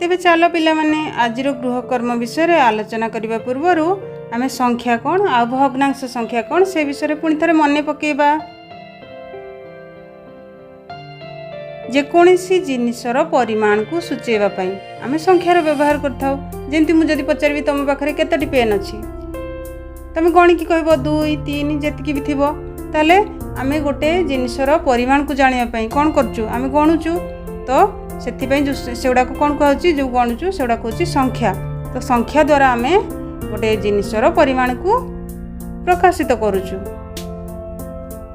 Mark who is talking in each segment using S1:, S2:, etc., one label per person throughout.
S1: तेबे चलो पिला माने आजिर गृहकर्म विषय आलोचना करने पूर्वर आम संख्या कौन आ भग्नांश संख्या कौन से विषय पुणी थे मन पकेबा। जेकोसी जिनिसर परिमाण को सूचेवाई आम संख्यार व्यवहार करमती मुझे पचारि तुम पाखे केतोटी पेन अच्छी तुम गणिकी कह 2 3 जी भी थी ताले आम गोटे जिनिसर परिमाण को जानापी कौन करूँ आम गणुचु तो से कौन कहे जो गणुचु से कहूँ संख्या। तो संख्या द्वारा आम गोटे जिनिसर परिमाण को प्रकाशित करुचु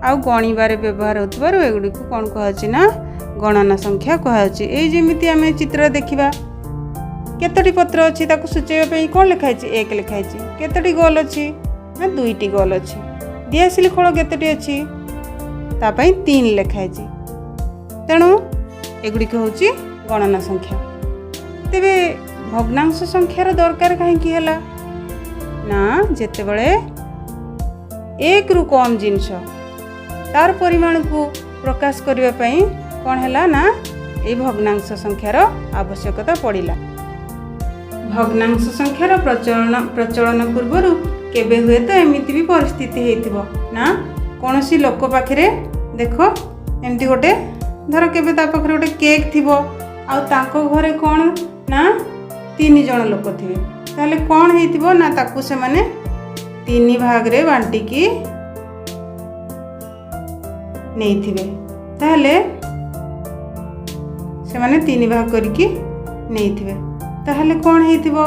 S1: आ गणिबार व्यवहार होतबार एगुड़ी को कौन कहे ना गणना संख्या कहुच्छे। यही आम चित्र देखा केतोटी पत्र अच्छी सूचेवाई कौन लिखाई 1 लिखाई केतोटी गोल अच्छी ना 2टी गोल अच्छी दिआसिली खोल केतोटी अच्छी तापाई 3 लिखाई तेणु एगुड़िक हूँ गणना संख्या। तेबे भग्नांश संख्यार दरकार कहीं ना जेते बड़े 1 रु कम जिनस तार परिमाण को प्रकाश करने कौन है ना ये भग्नांश संख्यार आवश्यकता पड़ा। भग्नांश संख्यार प्रचलन पूर्वर केबे हुए तो एमती भी परिस्थिति होइथिबो ना कौन सी लोक पाखे देख एमती गोटे धर केबे ता पाखे गोटे केक थिबो आ ताको घरे कौन ना 3 जण लोक थिबे ताले कौन हेइथिबो ना ताकू से माने 3 भाग रे बांटिकी नहीं थिबे ताले से माने 3 भाग करके नहीं थिबे ताहले कौन हेइथिबो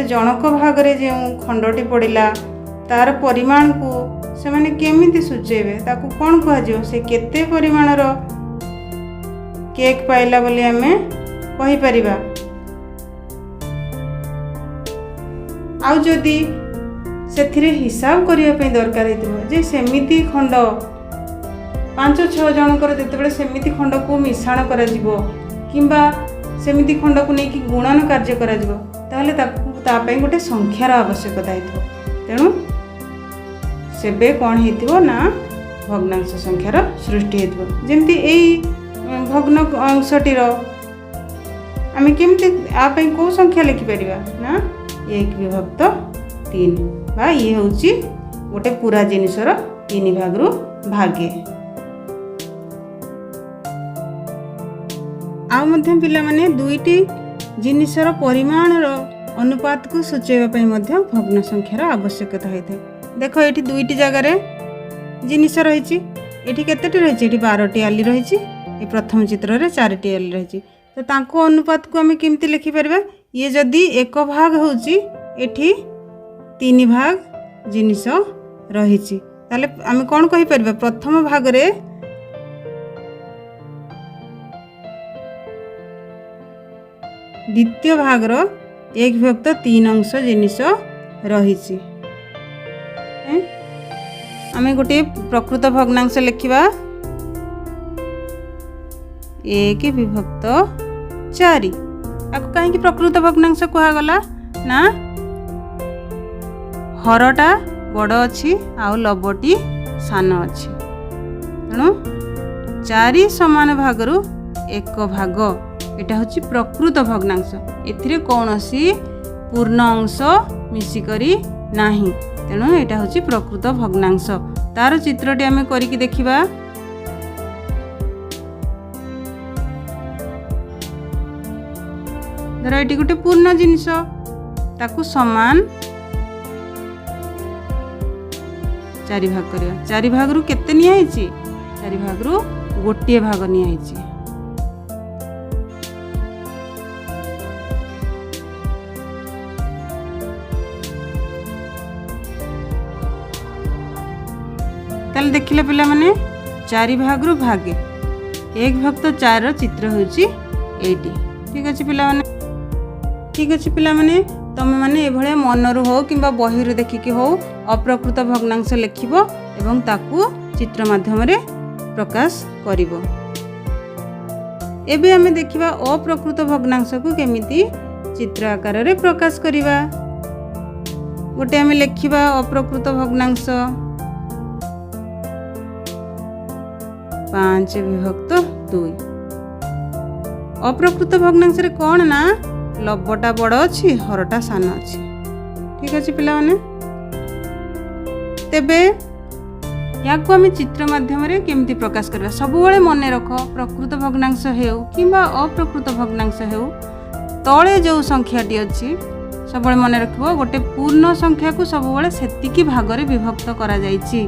S1: जनक भाग रे जे खंडटी पड़िला तार परिमाण को से माने केमिति सूचेबे ताकू कौन कहजियो से केते परिमाणर केक पाइला बोली आमे कहि परिबा। आउ जदि सेथिरे हिसाब करिया पे दरकार हेतिबो जे सेमिति खंड 5-6 जनकर जेतेबेले सेमिति खंड को मिश्रण करा जिवो किंबा सेमिति खंड को लेकिन गुणन कार्य करा जिवो ताहले तापाई गोटे संख्यार आवश्यकता हेतिबो तेणु सेबे कौन हेतिबो ना भग्नांश संख्यार सृष्टि हेतिबो। जेमति एई भग्न अंशटीर आम केमती आपई को संख्या लिखि परिबा ना 1 विभक्त 3 बा ये होची गोटे पूरा जिनिसर 3 भाग रु भागे। आउ मध्य पिला माने 2टी जिनिसर परिमाणर अनुपात को सूचेवाई भग्न संख्यार आवश्यकता होता है। देख ये 2टी जगार जिनिस रही केतोटी रही 12टी आली रही प्रथम चित्र में 4टी आली रही तो तांको अनुपात को आम केमती लिखिपर ये जदि 1 भाग होची 3 भाग जिनिस रही ताले आम कौन कहि परबा प्रथम भाग रे द्वितीय भाग रो 1 विभक्त 3 अंश जिनिस रही। आम गोटे प्रकृत भग्नांश लिखा 1 विभक्त 4 आपको कहीं प्रकृत भग्नांश कहगला ना हरटा बड़ अच्छी आउ लबटी सान अच्छी तेणु 4 समान भागरू 1 भाग एटा हूँ प्रकृत भग्नांश एथिरे कौनसी पूर्ण अंश मिसिकरी नाही तेणु एटा हूँ प्रकृत भग्नांश। तार चित्रटी आम करिकी देखिबा धर एटी गोटे पूर्ण जिनिस ताकू समान 4 भाग करिया 4 भाग रु केते निया हिची 4 भाग रु गोटे भाग निया हिची ताल देखिले पिला माने 4 भाग रु भागे 1 विभक्त 4 चित्र होची एटी। ठीक अच्छे पिला माने ठीक अच्छे पिला माने तुम माने एभलिया मनरु हो किंबा बहिरु देखिकी हो अप्रकृत भग्नांश लिखिबो एवं ताकू चित्र माध्यम रे प्रकाश करिवो। एबे हमें देखिबा अप्रकृत भग्नांश को केमिति चित्र आकार रे प्रकाश करिबा। गोटे हमें लिखिबा अप्रकृत भग्नांश 5 विभक्त 2 अप्रकृत भग्नांश रे कौन ना लबटा बड़ अच्छी हरटा सान अच्छी। ठीक अच्छे पिलाने तेबे या चित्र माध्यम केमती प्रकाश करवा सब मन रख प्रकृत भग्नांश हेउ किंबा अप्रकृत भग्नांश हेउ तले जो संख्याटी अच्छी सब मन रख गोटे पूर्ण संख्या को सब सेतिकी भागरे विभक्त करा जाइछि।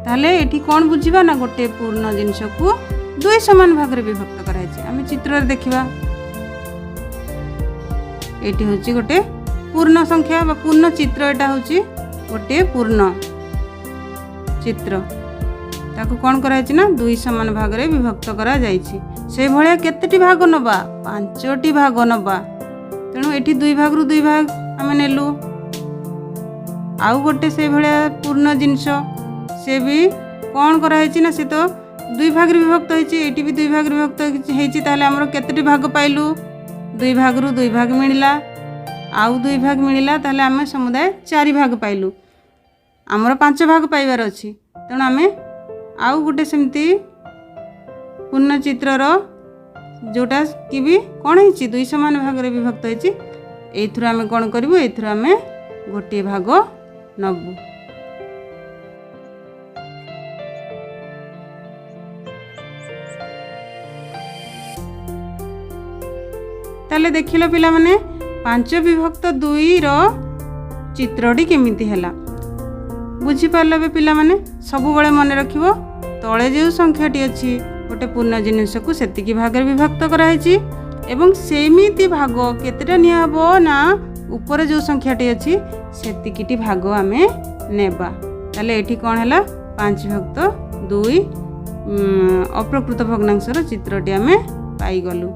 S1: ताहले एठी कोन बुझिबा ना गोटे पूर्ण जिनिस को दुई समान भागरे विभक्त करा जाइछि। आमे चित्र देखिबा एठी होछि गोटे पूर्ण संख्या बा पूर्ण चित्र। एटा होछि गोटे पूर्ण चित्र ताकू कौन कराइछि ना दुई समान भागरे विभक्त करा जाइछि। से भलिया केतेटी भाग नबा 5टी भाग नबा तेणु एठी दुई भागरु दुई भाग आमे नेलु। आउ गोटे से भलिया पूर्ण जिनिस से भी कौन कराइछि ना से तो दुई भाग विभक्त होइछि। एठी भी दुई भाग विभक्त होइछि ताले हमरो केतेटी भाग पाइलु दुई भागरु दुई भाग मिलिला आउ दुई भाग मिलिला ताले आमे समुदाय 4 भाग पाइलु। आमर 5 भाग पाइबार अच्छी तेणु आम आउ गोटे सेमती पूर्ण चित्रर जोटा कि भी कौन है दुई समान भाग विभक्त होती एथुर आम कौन करूँ एथुर आम गोटे भाग नबू। ताले देखिल पिला माने 5 विभक्त 2 रो चित्रटी केमिति हैला बुझीपार बे पिला माने सबु बळे मन रखिबो तळे जो संख्याटी अच्छी गोटे पूर्ण जिनिस को सेतिकी भाग विभक्त कराई एवं सेमिति भाग केतेटा निया हबो ना ऊपर जो संख्याटी अच्छी सेतिकीटी भाग आमे नेबा। ताले एठी कोन हैला 5 विभक्त 2 अप्रकृत भग्नांशर चित्रटी आमे पाई गलु।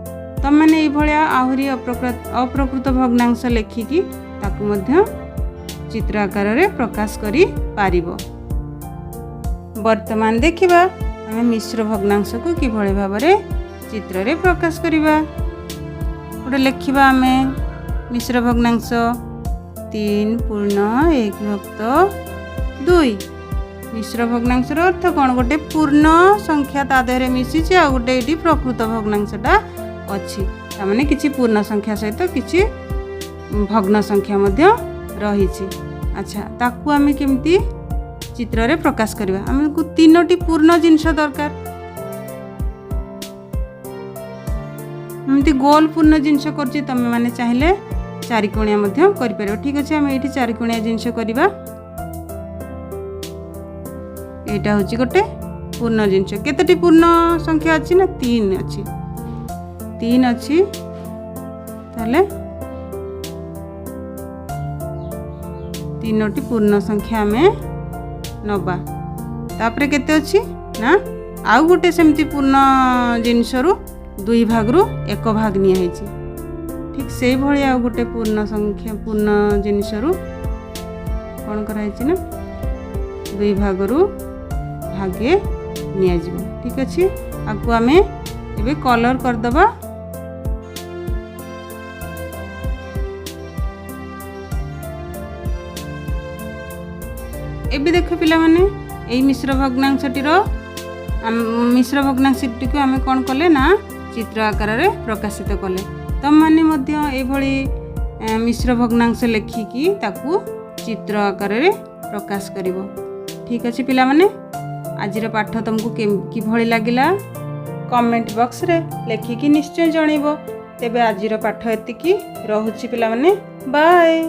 S1: तम माने ए भलिया आहुरी अप्रकृत भग्नांश लेखिकी ताकू मध्य चित्र आकार रे प्रकाश करी पारिबो। वर्तमान देखिबा आमे मिश्र भग्नांश को किभଳି भाबरे चित्र रे प्रकाश करिबा। ओडे लेखिबा आमे मिश्र भग्नांश 3 पूर्ण 1 विभक्त 2। मिश्र भग्नांश रो अर्थ कोन गोटे पूर्ण संख्या ता देहरे मिसी छि आ गोटे एठी प्रकृत भग्नांशटा अछि ता माने किछि पूर्ण संख्या सहित किछि भग्न संख्या मध्य रही। अच्छा ताकू आमे केमती चित्र रे प्रकाश करिबा हमको 3टी पूर्ण जिनिस दरकार एमती गोल पूर्ण जिनिस करछि तमे माने चाहिले 4 कोणिया मध्य करि परबो। ठीक अछि हम एठी 4 कोणिया जिनिस करिबा। एटा होछि गोटे पूर्ण जिनिस केतेटी पूर्ण संख्या अछि ना 3 अछि 3 अछि ताले 3टी पूर्ण संख्या में नबा। तापरे केते अछि ना आउ गोटे सेमती पूर्ण जिनिसरु 2 भागरु 1 भाग निया हेछि। ठीक से भली आउ गोटे पूर्ण संख्या पूर्ण जिनिसरु कोन करा हेछि ना 2 भागरु भागे निया जिवो। ठीक अछि आकु आमे एबे कलर कर दबा। एबे देख पिला माने एई मिश्र भग्नांशटीर मिश्र भग्नांशटी को आमे कोन कले ना चित्र आकार रे प्रकाशित कले। तम माने मध्य ए भली मिश्र भग्नांश लेखिकी ताकू चित्र आकार रे प्रकाश करिवो। ठीक अछि पिला माने आजिर पाठ तुमको कि भली लागिला कमेंट बॉक्स रे लेखिकी निश्चय जणैबो। तेबे आजिर पाठ एतिकी रहुछि पिला माने बाय।